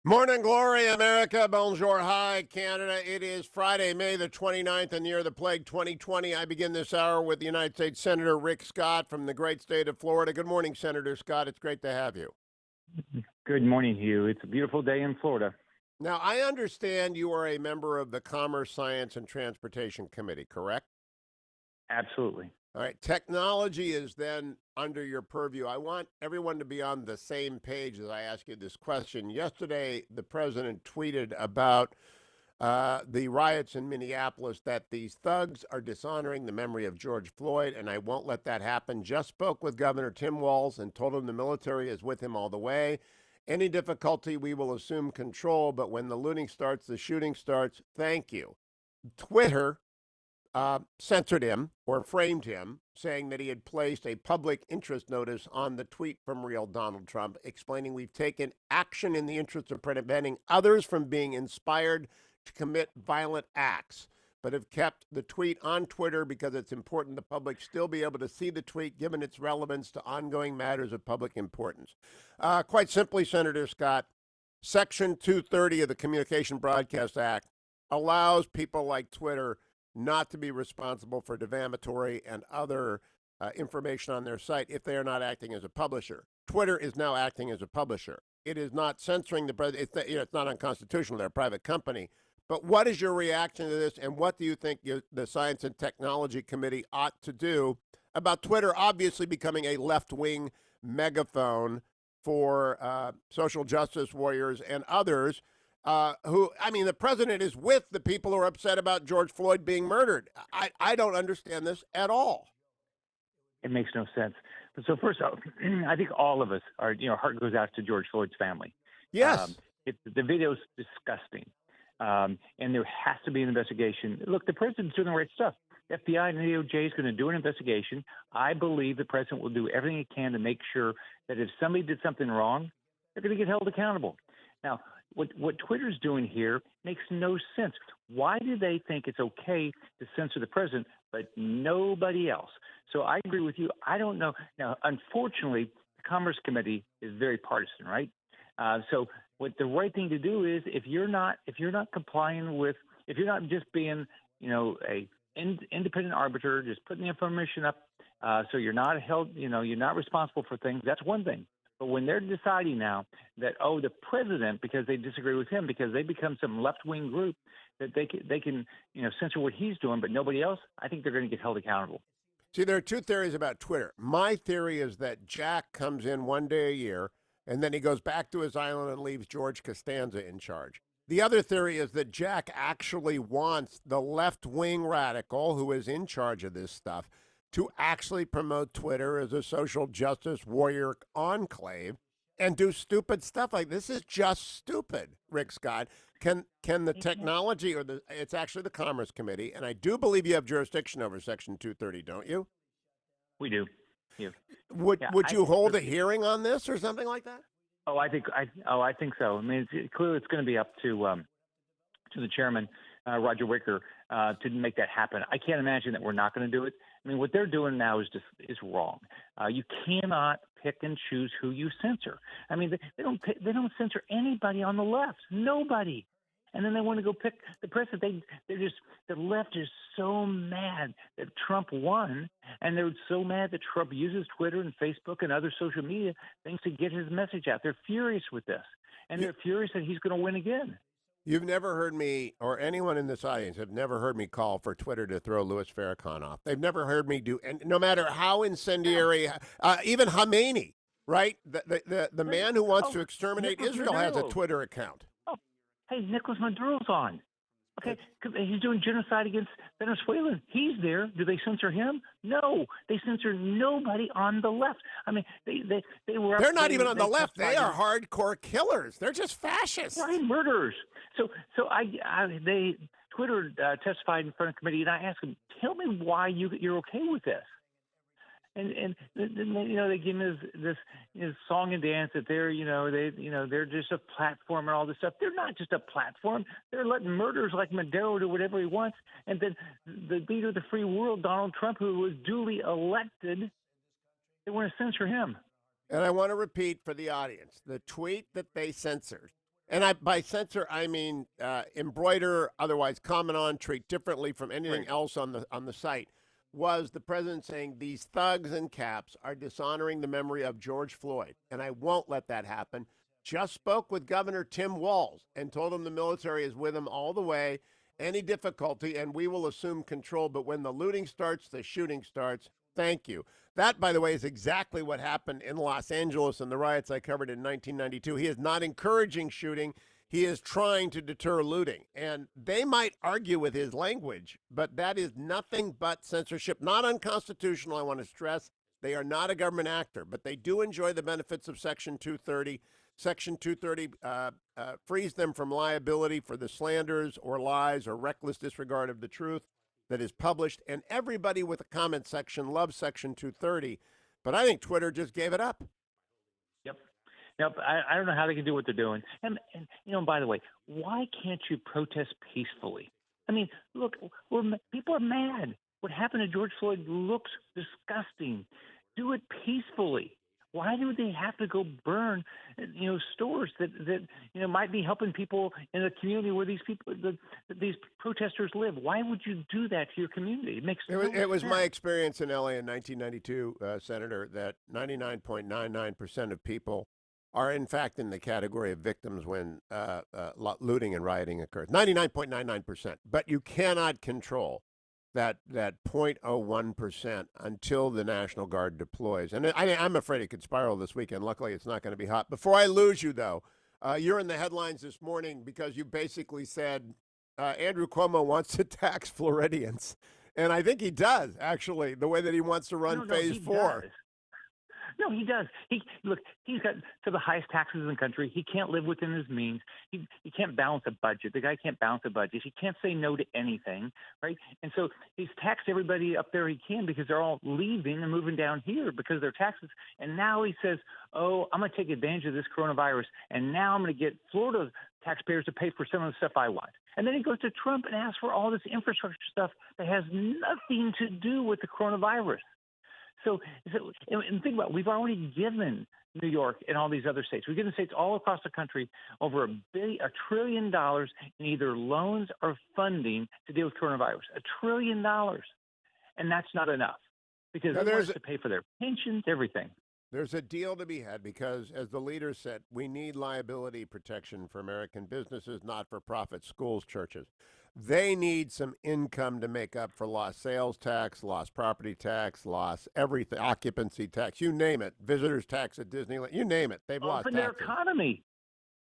Morning glory, America. Bonjour, hi, Canada. It is Friday, May the 29th, in the year of the plague 2020. I begin this hour with the United States Senator Rick Scott from the great state of Florida. Good morning, Senator Scott. It's great to have you. Good morning, Hugh. It's a beautiful day in Florida. Now, I understand you are a member of the Commerce, Science, and Transportation Committee, correct? Absolutely. All right. Technology is then under your purview. I want everyone to be on the same page as I ask you this question. Yesterday, the president tweeted about the riots in Minneapolis, that these thugs are dishonoring the memory of George Floyd, and I won't let that happen. Just spoke with Governor Tim Walz and told him the military is with him all the way. Any difficulty, we will assume control, but when the looting starts, the shooting starts. Thank you. Twitter censored him or framed him, saying that he had placed a public interest notice on the tweet from real Donald Trump, explaining we've taken action in the interest of preventing others from being inspired to commit violent acts, but have kept the tweet on Twitter because it's important the public still be able to see the tweet given its relevance to ongoing matters of public importance. Quite simply, Senator Scott, Section 230 of the Communication Broadcast Act allows people like Twitter not to be responsible for defamatory and other information on their site if they are not acting as a publisher. Twitter is now acting as a publisher. It is not censoring the president. It's not unconstitutional. They're a private company. But what is your reaction to this, and what do you think the Science and Technology Committee ought to do about Twitter obviously becoming a left-wing megaphone for social justice warriors and others the president is with the people who are upset about George Floyd being murdered. I don't understand this at all. It makes no sense. So first off, I think all of us are, heart goes out to George Floyd's family. Yes. The video's disgusting. And there has to be an investigation. Look, the president's doing the right stuff. FBI and DOJ is going to do an investigation. I believe the president will do everything he can to make sure that if somebody did something wrong, they're going to get held accountable. Now, what Twitter's doing here makes no sense. Why do they think it's okay to censor the president, but nobody else? So I agree with you. I don't know. Now, unfortunately, the Commerce Committee is very partisan, right? So what the right thing to do is, if you're not complying with, if you're not just being, a independent arbiter, just putting the information up, so you're not held, you're not responsible for things. That's one thing. But when they're deciding now that, the president, because they disagree with him, because they become some left-wing group, that they can censor what he's doing, but nobody else, I think they're going to get held accountable. See, there are two theories about Twitter. My theory is that Jack comes in one day a year, and then he goes back to his island and leaves George Costanza in charge. The other theory is that Jack actually wants the left-wing radical who is in charge of this stuff to actually promote Twitter as a social justice warrior enclave and do stupid stuff like this. Is just stupid, Rick Scott. Can the technology, or it's actually the Commerce Committee, and I do believe you have jurisdiction over Section 230, don't you? We do. Yeah. Would you hold a hearing on this or something like that? I think so. I mean, clearly it's going to be up to the chairman, Roger Wicker, to make that happen. I can't imagine that we're not going to do it. I mean, what they're doing now is wrong. You cannot pick and choose who you censor. I mean, they don't censor anybody on the left. Nobody. And then they want to go pick the president. The left is so mad that Trump won, and they're so mad that Trump uses Twitter and Facebook and other social media things to get his message out. They're furious with this, and they're furious that he's going to win again. You've never heard me, or anyone in this audience have never heard me call for Twitter to throw Louis Farrakhan off. They've never heard me do, and no matter how incendiary, even Khomeini, right? The man who wants to exterminate Israel has a Twitter account. Hey, Nicolas Maduro's on. Okay, he's doing genocide against Venezuela. He's there. Do they censor him? No, they censor nobody on the left. I mean, they were. They're not even on the left. They are hardcore killers. They're just fascists. Right, murderers. So Twitter testified in front of the committee, and I asked them, "Tell me why you're okay with this." And they give me this song and dance that they're just a platform and all this stuff. They're not just a platform. They're letting murderers like Maduro do whatever he wants. And then the leader of the free world, Donald Trump, who was duly elected, they want to censor him. And I want to repeat for the audience, the tweet that they censored, And by censor, I mean embroider, otherwise comment on, treat differently from anything Right. else on the site. Was the president saying these thugs and caps are dishonoring the memory of George Floyd, and I won't let that happen. Just spoke with Governor Tim Walz and told him the military is with him all the way. Any difficulty, and we will assume control. But when the looting starts, the shooting starts. Thank you. That, by the way, is exactly what happened in Los Angeles and the riots I covered in 1992. He is not encouraging shooting. He is trying to deter looting. And they might argue with his language, but that is nothing but censorship. Not unconstitutional, I want to stress. They are not a government actor, but they do enjoy the benefits of Section 230. Section 230 frees them from liability for the slanders or lies or reckless disregard of the truth that is published, and everybody with a comment section loves Section 230, but I think Twitter just gave it up. Yep. Yep. I don't know how they can do what they're doing. And by the way, why can't you protest peacefully? I mean, look, people are mad. What happened to George Floyd looks disgusting. Do it peacefully. Why do they have to go burn, stores that might be helping people in the community where these protesters live? Why would you do that to your community? It makes no sense. It was my experience in LA in 1992, Senator, that 99.99% of people are in fact in the category of victims when looting and rioting occurs. 99.99%, but you cannot control that 0.01% until the National Guard deploys. And I'm afraid it could spiral this weekend. Luckily, it's not going to be hot. Before I lose you, though, you're in the headlines this morning because you basically said Andrew Cuomo wants to tax Floridians. And I think he does, actually, the way that he wants to run phase 4. Does. No, he does. He's got to the highest taxes in the country. He can't live within his means. He can't balance a budget. The guy can't balance a budget. He can't say no to anything, right? And so he's taxed everybody up there he can because they're all leaving and moving down here because of their taxes. And now he says, oh, I'm going to take advantage of this coronavirus, and now I'm going to get Florida taxpayers to pay for some of the stuff I want. And then he goes to Trump and asks for all this infrastructure stuff that has nothing to do with the coronavirus. So and think about it, we've already given New York and all these other states. We've given states all across the country over $1 trillion in either loans or funding to deal with coronavirus. $1 trillion. And that's not enough because they want us to pay for their pensions, everything. There's a deal to be had because, as the leader said, we need liability protection for American businesses, not-for-profit schools, churches. They need some income to make up for lost sales tax, lost property tax, lost everything, occupancy tax, you name it, visitors tax at Disneyland, you name it. They've lost taxes. Their economy.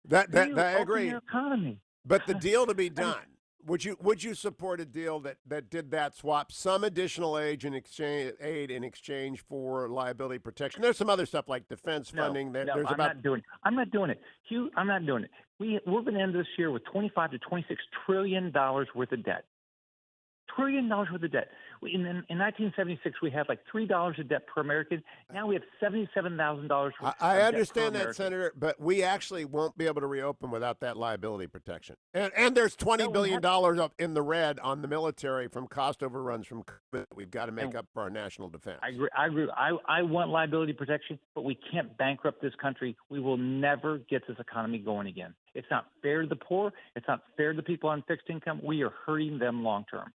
That I agree. Their economy. But the deal to be done. Would you support a deal that did that, swap some additional aid in exchange for liability protection? There's some other stuff like defense funding. I'm not doing it. Hugh, I'm not doing it. We're going to end this year with $25 to $26 trillion worth of debt. $1 trillion worth of debt. In 1976, we had like $3 of debt per American. Now we have $77,000. I understand that, Senator, but we actually won't be able to reopen without that liability protection. And there's $20 billion up in the red on the military from cost overruns from COVID that we've got to make up for our national defense. I agree. I want liability protection, but we can't bankrupt this country. We will never get this economy going again. It's not fair to the poor. It's not fair to the people on fixed income. We are hurting them long term.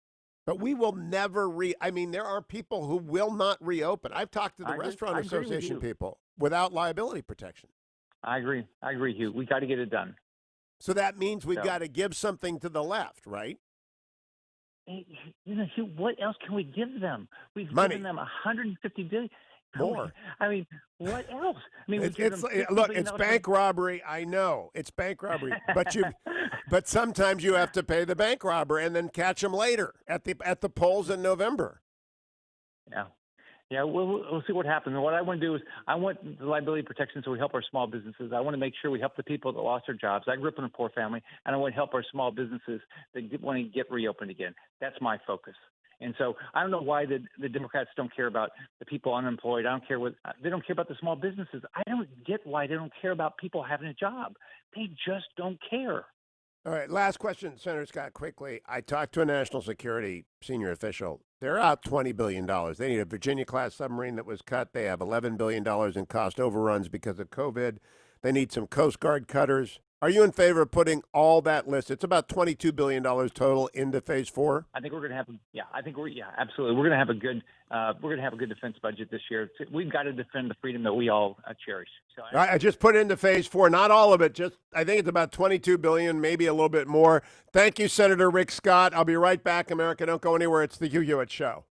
But we will never there are people who will not reopen. I've talked to the Restaurant Association people without liability protection. I agree, Hugh. We got to get it done. So that means we've got to give something to the left, right? Hugh, what else can we give them? We've Money. Given them $150 billion. More. I mean, what else? I mean, it's bank robbery. I know it's bank robbery, but sometimes you have to pay the bank robber and then catch him later at the polls in November. Yeah. We'll see what happens. And what I want to do is I want the liability protection so we help our small businesses. I want to make sure we help the people that lost their jobs. I grew up in a poor family, and I want to help our small businesses that want to get reopened again. That's my focus. And so I don't know why the Democrats don't care about the people unemployed. They don't care about the small businesses. I don't get why they don't care about people having a job. They just don't care. All right, last question, Senator Scott, quickly. I talked to a national security senior official. They're out $20 billion. They need a Virginia-class submarine that was cut. They have $11 billion in cost overruns because of COVID. They need some Coast Guard cutters. Are you in favor of putting all that list? It's about $22 billion total into phase four. I think we're going to have, absolutely. We're going to have a good defense budget this year. We've got to defend the freedom that we all cherish. So I just put it into phase four, not all of it. Just I think it's about $22 billion, maybe a little bit more. Thank you, Senator Rick Scott. I'll be right back, America. Don't go anywhere. It's the Hugh Hewitt Show.